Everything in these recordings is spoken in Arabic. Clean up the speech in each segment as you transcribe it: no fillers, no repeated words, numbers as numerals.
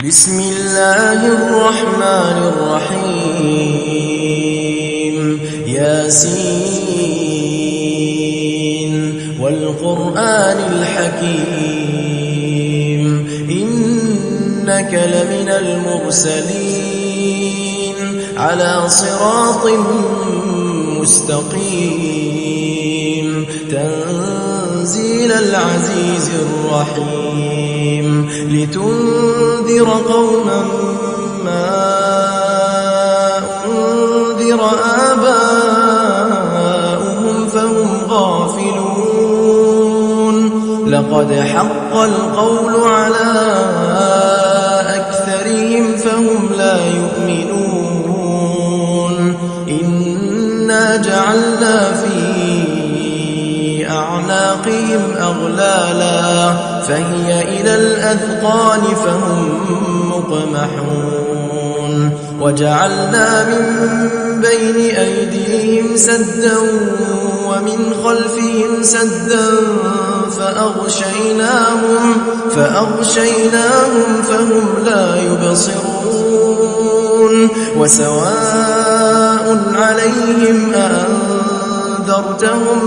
بسم الله الرحمن الرحيم ياسين والقرآن الحكيم إنك لمن المرسلين على صراط مستقيم تنزيل العزيز الرحيم لتنذر قوما ما أنذر آباؤهم فهم غافلون لقد حق القول على أكثرهم فهم لا يؤمنون إنا جعلنا في أعناقهم أغلالا فهي إلى الأذقان فهم مقمحون وجعلنا من بين أيديهم سدا ومن خلفهم سدا فأغشيناهم فهم لا يبصرون وسواء عليهم أنذرتهم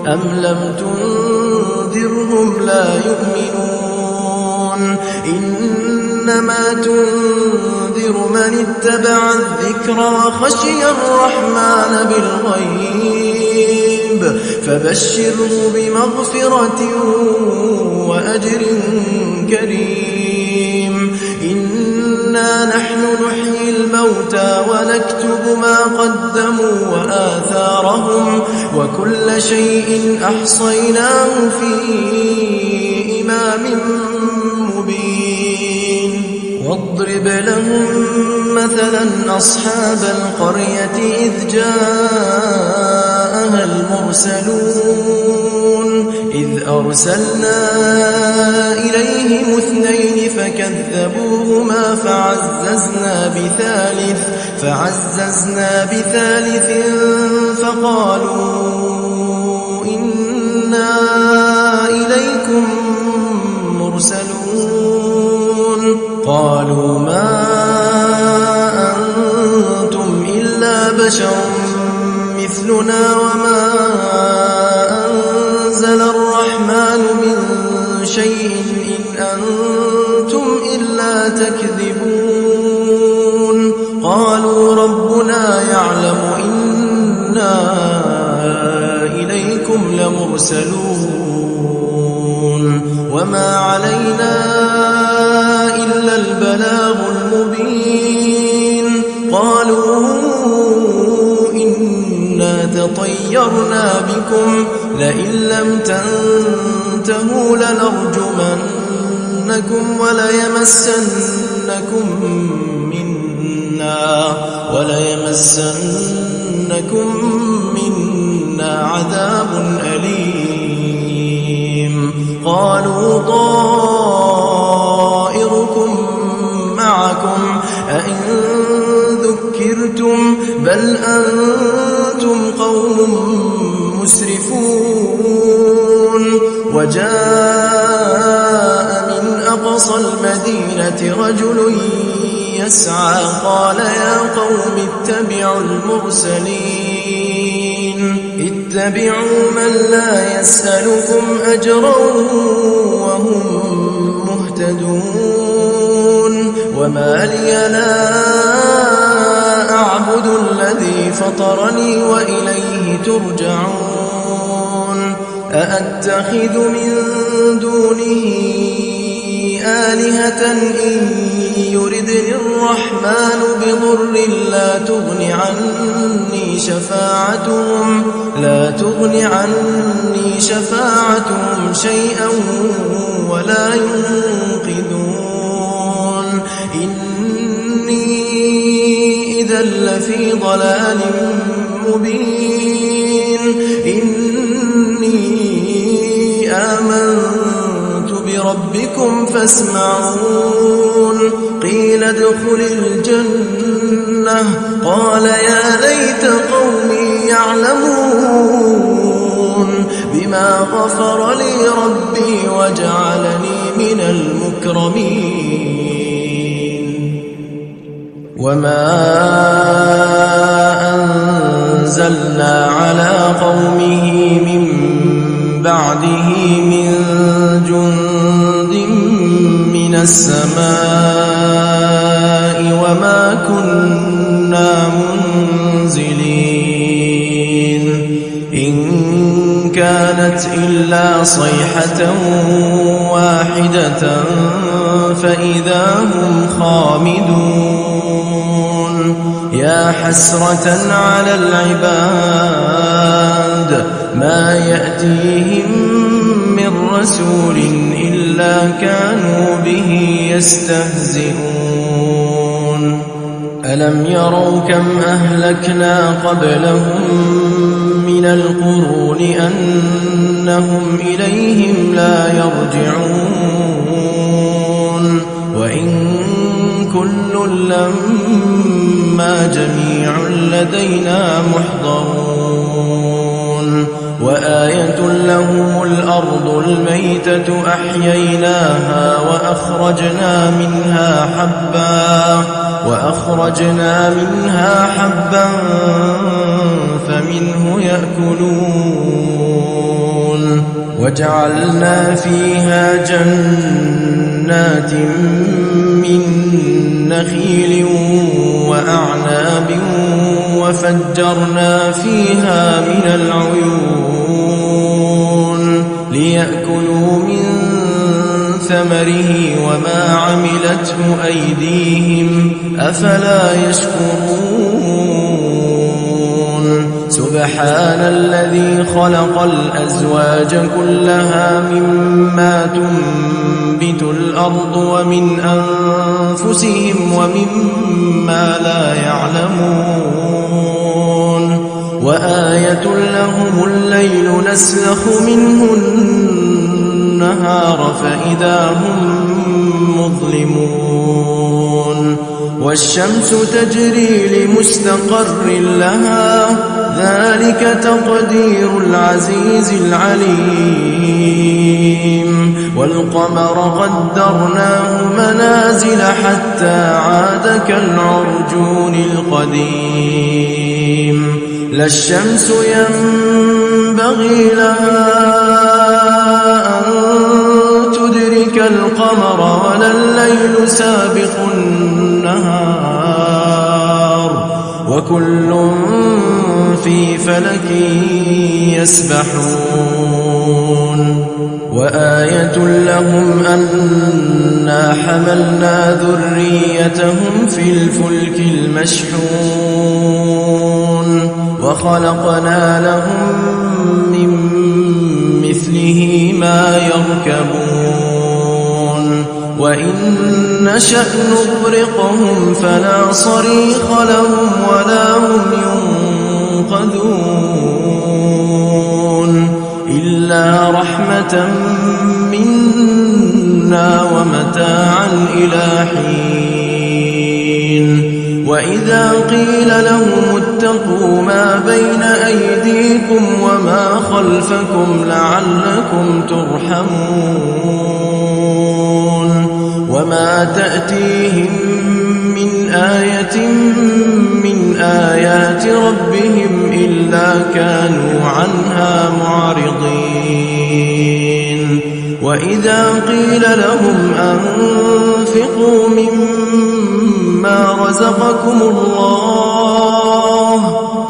أم لم تنذرهم لا يؤمنون إنما تنذر من اتبع الذكر وخشي الرحمن بالغيب فبشره بمغفرة وأجر كريم إنا نحن نحيي الموتى ونكتب ما قدموا وآثارهم وكل شيء أحصيناه في إمام مبين واضرب لهم مثلا أصحاب القرية إذ جاءها المرسلون إذ أرسلنا إليهم 2 فكذبوهما فعززنا بثالث فقالوا إنا إليكم مرسلون قالوا ما أنتم إلا بشر مثلنا وما أنزل الرحمن من شيء إن أنتم إلا تكذبون قالوا ربنا يعلم إنا إليكم لمرسلون وما علينا إلا البلاغ المبين قالوا إنا تطيرنا بكم لئن لم تنتهوا لنرجمنكم وليمسنكم منا عذاب أليم قالوا طائركم معكم أئن ذكرتم بل أنتم قوم مسرفون وجاء من أقصى المدينة رجل يسعى قال يا قوم اتبعوا المرسلين اتبعوا من لا يسألكم أجرا وهم مهتدون وما لي لا أعبد الذي فطرني وإليه ترجعون أأتخذ من دونه آلهة إن يردني الرحمن بضر لا تغن عني شفاعتهم شيئا ولا ينقذون إني إذا لفي ضلال مبين إني آمنت بربكم فاسمعون قيل ادخل الجنة قال يا ليت قومي يعلمون بما غفر لي ربي وجعلني من المكرمين وما أنزلنا على قومه من بعده من جند من السماء وما كنا منزلين إن كانت إلا صيحة واحدة فإذا هم خامدون يا حسرة على العباد ما يأتيهم من رسول إلا كانوا به يستهزئون ألم يروا كم أهلكنا قبلهم من القرون أنهم إليهم لا يرجعون وإن كل لما جميع لدينا محضرون وآية لهم الأرض الميتة أحييناها وأخرجنا منها حبا فمنه يأكلون وجعلنا فيها جنات من نخيل وأعناب وفجرنا فيها من العيون ليأكلوا من ثمره وما عملته أيديهم أفلا يشكرون سبحان الذي خلق الأزواج كلها مما تنبت الأرض ومن أنفسهم ومما لا يعلمون وآية لهم الليل نسلخ منه النهار فإذا هم مظلمون والشمس تجري لمستقر لها ذلك تقدير العزيز العليم والقمر قدرناه منازل حتى عاد كالعرجون القديم لا الشمس ينبغي لها أن تدرك القمر ولا الليل سابق النهار وكل في فلك يسبحون وآية لهم أنا حملنا ذريتهم في الفلك المشحون وخلقنا لهم من مثله ما يركبون وإن نشأ نغرقهم فلا صريخ لهم ولا هم ينقذون إلا رحمة منا ومتاعا إلى حين وإذا قيل لهم اتقوا ما بين أيديكم وما خلفكم لعلكم ترحمون وما تأتيهم من آية من آيات ربهم إلا كانوا عنها معرضين وإذا قيل لهم أنفقوا مما رزقكم الله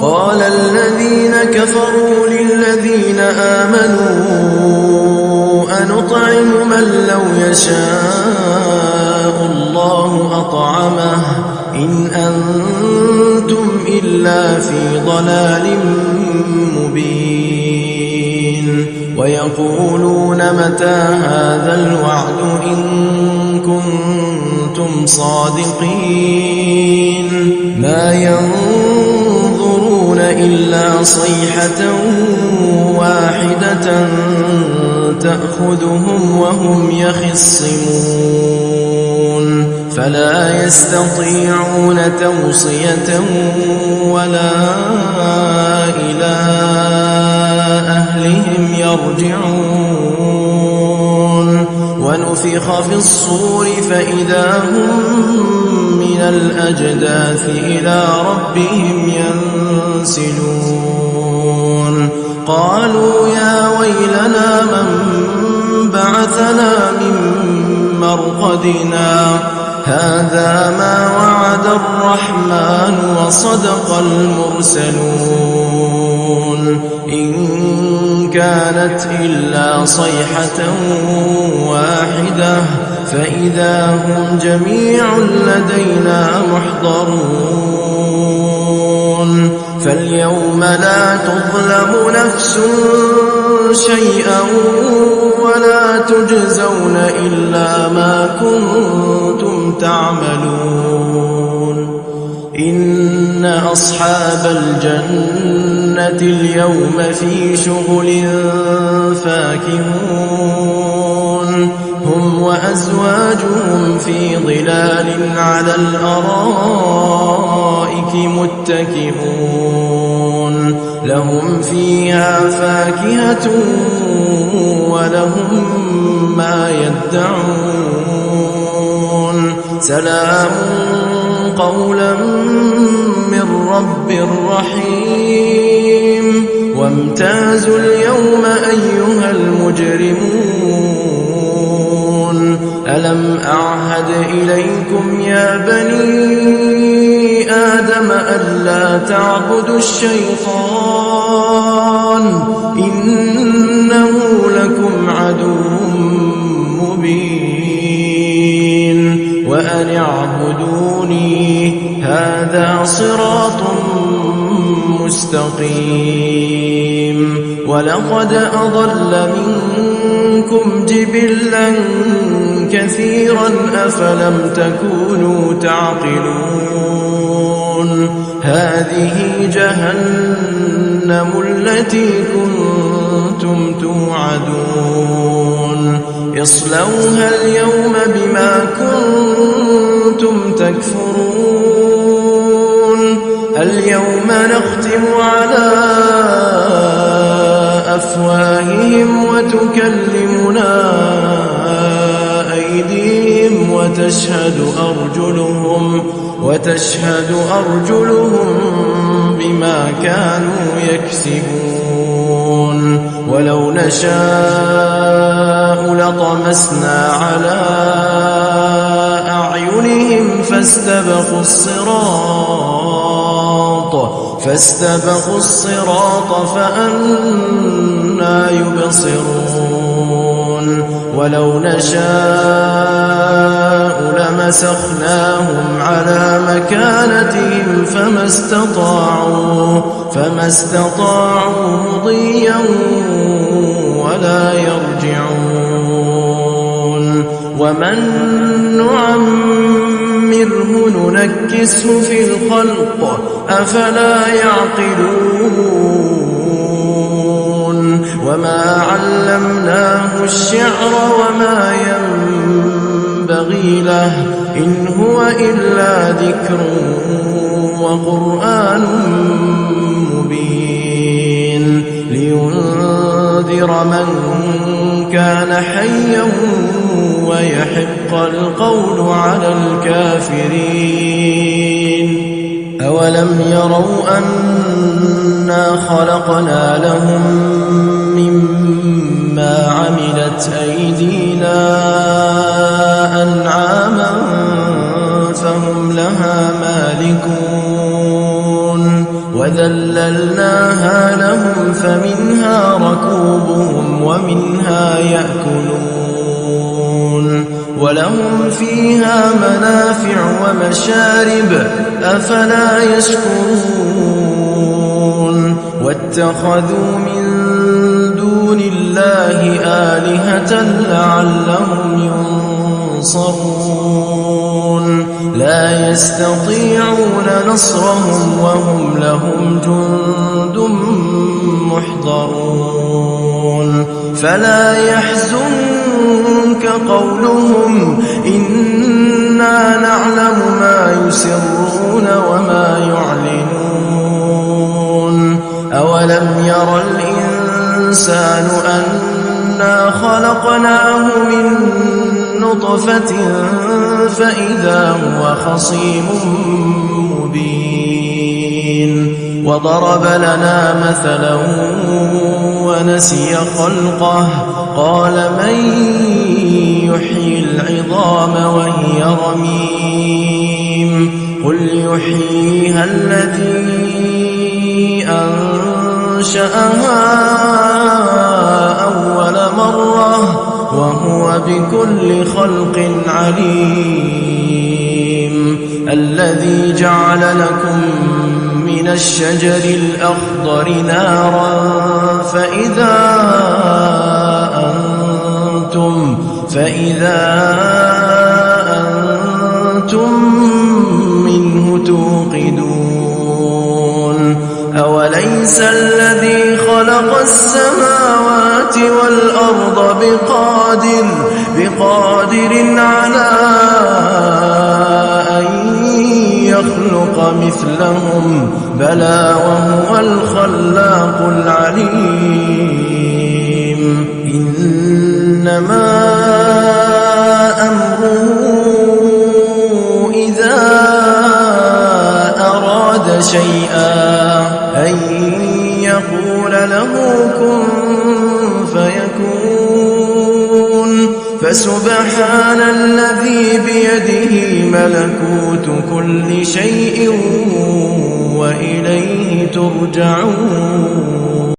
قال الذين كفروا للذين آمنوا أنطعم من لو يشاء الله أطعمه إن أنتم إلا في ضلال مبين ويقولون متى هذا الوعد إن كنتم صادقين ما ينظرون إلا صيحة واحدة تأخذهم وهم يخصمون فلا يستطيعون توصية ولا إلى أهلهم يرجعون ونفخ في الصور فإذا هم من الأجداث إلى ربهم ينسلون قالوا يا ويلنا من بعثنا من مرقدنا هذا ما وعد الرحمن وصدق المرسلون إن كانت إلا صيحة واحدة فإذا هم جميع لدينا محضرون فاليوم لا تظلم نفس شيئا ولا تجزون إلا ما كنتم تعملون إن أصحاب الجنة اليوم في شغل فاكهون هم وأزواجهم في ظلال على الأرائك متكئون لهم فيها فاكهة ولهم ما يدعون سلام قولا من رب رحيم وامتازوا اليوم أيها المجرمون ألم أعهد إليكم يا بني آدم ألا تعبدوا الشيطان إنه لكم عدو مبين وأن اعبدوني هذا صراط مستقيم ولقد أضل منكم جبلا كثيرا أفلم تكونوا تعقلون هذه جهنم التي كنتم توعدون اصلوها اليوم بما كنتم تكفرون اليوم نختم على أفواههم وتكلمنا أيديهم وتشهد أرجلهم بما كانوا يكسبون ولو نشاء لطمسنا على أعينهم فاستبقوا الصراط فأنى يبصرون ولو نشاء لمسخناهم على مكانتهم فما استطاعوا مضيا ولا يرجعون ومن نعمره ننكسه في الخلق أفلا يعقلون وما علمناه الشعر وما ينبغي له إن هو إلا ذكر وقرآن مبين لينذر من كان حيا ويحق القول على الكافرين أولم يروا أنا خلقنا لهم مما عملت أيدينا أنعاما فهم لها مالكون وذللناها لهم فمنها ركوبهم ومنها يأكلون ولهم فيها منافع ومشارب أفلا يشكرون واتخذوا من دون الله آلهة لعلهم ينصرون لا يستطيعون نصرهم وهم لهم جند محضرون فلا يحزنك قولهم إنا نعلم ما يسرون وما يعلنون أولم ير الإنسان أنا خلقناه من نطفة فإذا هو خصيم مبين وضرب لنا مثلا ونسي خلقه قال من يحيي العظام وهي رميم قل يحييها الذي أنشأها أول مرة وهو بكل خلق عليم الذي جعل لكم من الشجر الأخضر نارا فإذا أنتم منه توقدون أوليس الذي خلق السماوات والأرض بقادر على أن يخلق مثلهم بلى وهو الخلاق العليم إنما أمره إذا أراد شيئا أن يقول له كن فيكون فسبحان الذي بيده ملكوت كل شيء وإليه ترجعون